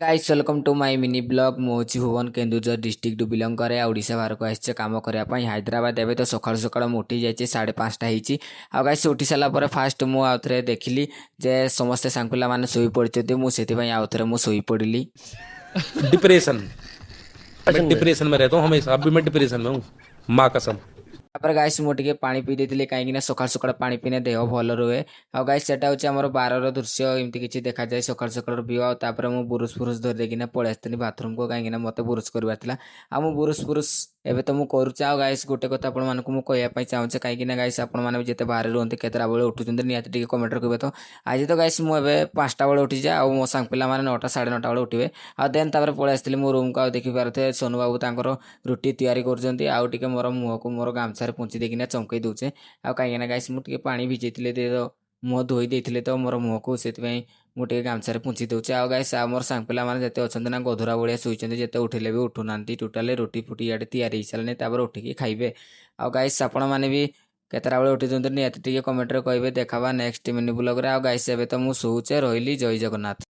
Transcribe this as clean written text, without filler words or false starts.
Guys welcome to my mini blog Mochi Bhuban Keonjhar district to belong करे ओडिशा बाहर को आसचे काम करने हैदराबाद एवं तो सका सका उठी जाइए 5:30 होती आ गाइस उठी सारापर फास्ट मुझे देखिली जे समस्ते सांकुला मैंने शोई पड़ते मुझे आउ थे मुझे शोई पड़ी। डिप्रेशन। मैं डिप्रेशन में। डिप्रेशन में रहता हूँ हमेशा, अभी मैं डिप्रेशन में हूँ। माँ कसम। तापर गाइस मुझे पानी पी देती कहीं सका सका पानी पीने देह भल रुहे। आ गाइस सेटा हूँ आम बारर दृश्य एमती किसी देखा जाए सका सका व्यू आपर मुझे बुरुष फुरुष धरदेकिना पलि आसती बाथरूम को कहीं मत बुरुष करार आ बुरुष फुरुष एवं तो मुझे करुचे। आ गाइस गोटे कथा आपको चाहूँचे कहीं गाइस आपने जिते बाहर रुहते केतटा बेले उठुं निहती कमेंट करेंगे। तो आज तो गाइस मुझे 5टा बेले उठी जाए आ मो सांग पिला 9टा 9:30 बेले उठे आ देन पलि आसती मो रूम को देखी पारे सोनू बाबू तर रुटी तैयारी कर मोर मुह को मोर गामछार पुंची देकिना चमकई दूचे। आ कहीं गाइस मुझे पानी भिजई मुह धोई देते तो मोर मुह को से मुझे गामछार पुंची दूचे। आ गाइस मोर सांग पिला जिते अच्छा ना गधुरा भाया शोचे जिते उठिले भी उठुना टोटाली रुटी फुटी इे तैयारी सारे उठिकी खाइबे। आ गाइस आपण मैंने भी केतटा बेले उठी निहती कमेंट कहे देखा नेक्स्ट मिनी ब्लॉग रे। आ गाइस एबे तो मुझे शोचे रही जय जगन्नाथ।